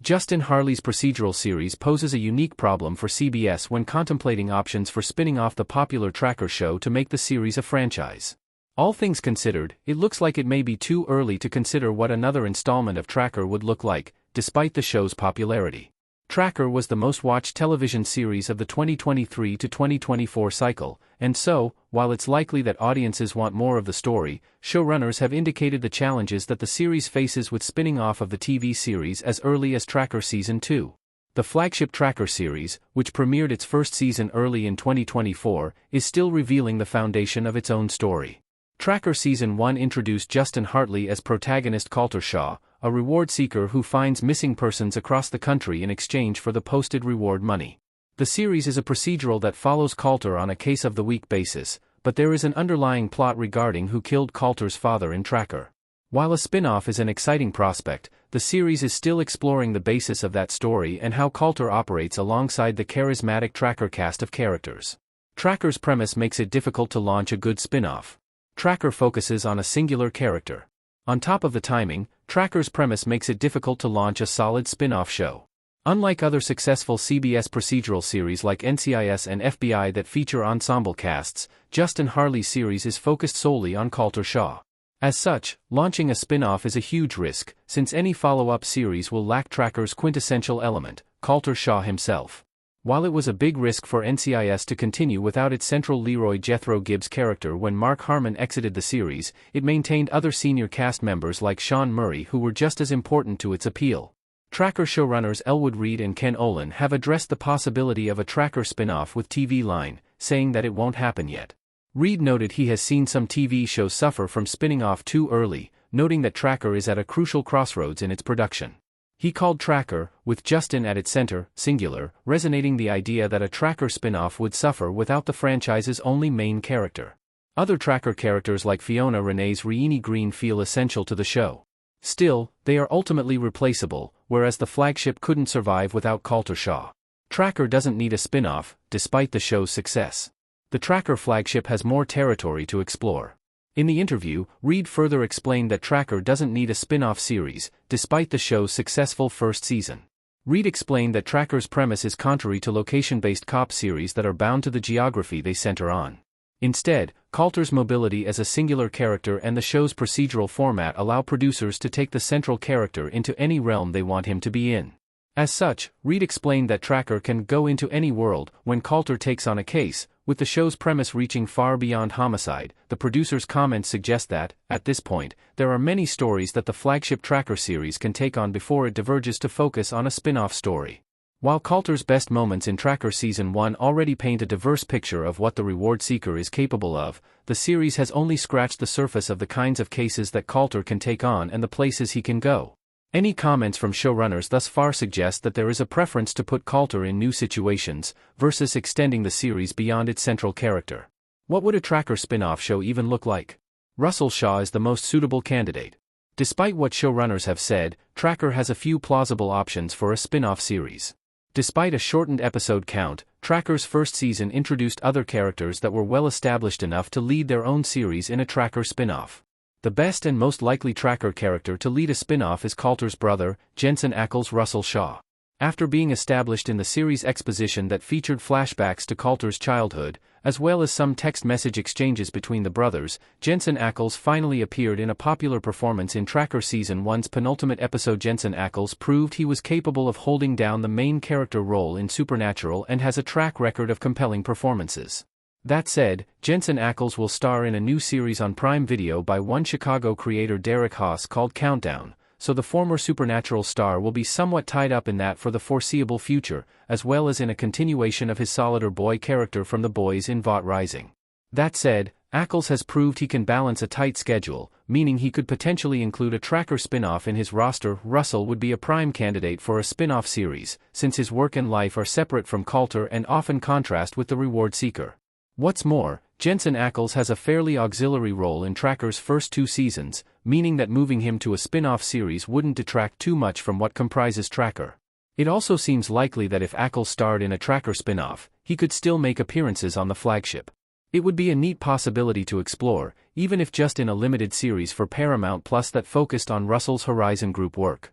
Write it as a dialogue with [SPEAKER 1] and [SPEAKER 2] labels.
[SPEAKER 1] Justin Hartley's procedural series poses a unique problem for CBS when contemplating options for spinning off the popular Tracker show to make the series a franchise. All things considered, it looks like it may be too early to consider what another installment of Tracker would look like, despite the show's popularity. Tracker was the most-watched television series of the 2023 to 2024 cycle, and so, while it's likely that audiences want more of the story, showrunners have indicated the challenges that the series faces with spinning off of the TV series as early as Tracker Season 2. The flagship Tracker series, which premiered its first season early in 2024, is still revealing the foundation of its own story. Tracker Season 1 introduced Justin Hartley as protagonist Coulter Shaw, a reward seeker who finds missing persons across the country in exchange for the posted reward money. The series is a procedural that follows Coulter on a case-of-the-week basis, but there is an underlying plot regarding who killed Coulter's father in Tracker. While a spin-off is an exciting prospect, the series is still exploring the basis of that story and how Coulter operates alongside the charismatic Tracker cast of characters. Tracker's premise makes it difficult to launch a good spin-off. Tracker focuses on a singular character. On top of the timing, Tracker's premise makes it difficult to launch a solid spin-off show. Unlike other successful CBS procedural series like NCIS and FBI that feature ensemble casts, Justin Hartley's series is focused solely on Coulter Shaw. As such, launching a spin-off is a huge risk, since any follow-up series will lack Tracker's quintessential element, Coulter Shaw himself. While it was a big risk for NCIS to continue without its central Leroy Jethro Gibbs character when Mark Harmon exited the series, it maintained other senior cast members like Sean Murray who were just as important to its appeal. Tracker showrunners Elwood Reed and Ken Olin have addressed the possibility of a Tracker spin-off with TV Line, saying that it won't happen yet. Reed noted he has seen some TV shows suffer from spinning off too early, noting that Tracker is at a crucial crossroads in its production. He called Tracker, with Justin at its center, singular, resonating the idea that a Tracker spin-off would suffer without the franchise's only main character. Other Tracker characters like Fiona Renee's Reini Green feel essential to the show. Still, they are ultimately replaceable, whereas the flagship couldn't survive without Coulter Shaw. Tracker doesn't need a spin-off, despite the show's success. The Tracker flagship has more territory to explore. In the interview, Reed further explained that Tracker doesn't need a spin-off series, despite the show's successful first season. Reed explained that Tracker's premise is contrary to location-based cop series that are bound to the geography they center on. Instead, Coulter's mobility as a singular character and the show's procedural format allow producers to take the central character into any realm they want him to be in. As such, Reed explained that Tracker can go into any world when Coulter takes on a case, with the show's premise reaching far beyond homicide. The producer's comments suggest that, at this point, there are many stories that the flagship Tracker series can take on before it diverges to focus on a spin-off story. While Coulter's best moments in Tracker Season 1 already paint a diverse picture of what the reward seeker is capable of, the series has only scratched the surface of the kinds of cases that Coulter can take on and the places he can go. Any comments from showrunners thus far suggest that there is a preference to put Coulter in new situations, versus extending the series beyond its central character. What would a Tracker spin-off show even look like? Russell Shaw is the most suitable candidate. Despite what showrunners have said, Tracker has a few plausible options for a spin-off series. Despite a shortened episode count, Tracker's first season introduced other characters that were well established enough to lead their own series in a Tracker spin-off. The best and most likely Tracker character to lead a spin-off is Coulter's brother, Jensen Ackles' Russell Shaw. After being established in the series' exposition that featured flashbacks to Coulter's childhood, as well as some text message exchanges between the brothers, Jensen Ackles finally appeared in a popular performance in Tracker Season 1's penultimate episode. Jensen Ackles proved he was capable of holding down the main character role in Supernatural and has a track record of compelling performances. That said, Jensen Ackles will star in a new series on Prime Video by one Chicago creator Derek Haas called Countdown, so the former Supernatural star will be somewhat tied up in that for the foreseeable future, as well as in a continuation of his Solider Boy character from The Boys in Vought Rising. That said, Ackles has proved he can balance a tight schedule, meaning he could potentially include a Tracker spin-off in his roster. Russell would be a prime candidate for a spin-off series, since his work and life are separate from Coulter and often contrast with the reward seeker. What's more, Jensen Ackles has a fairly auxiliary role in Tracker's first 2 seasons, meaning that moving him to a spin-off series wouldn't detract too much from what comprises Tracker. It also seems likely that if Ackles starred in a Tracker spin-off, he could still make appearances on the flagship. It would be a neat possibility to explore, even if just in a limited series for Paramount Plus that focused on Russell's Horizon Group work.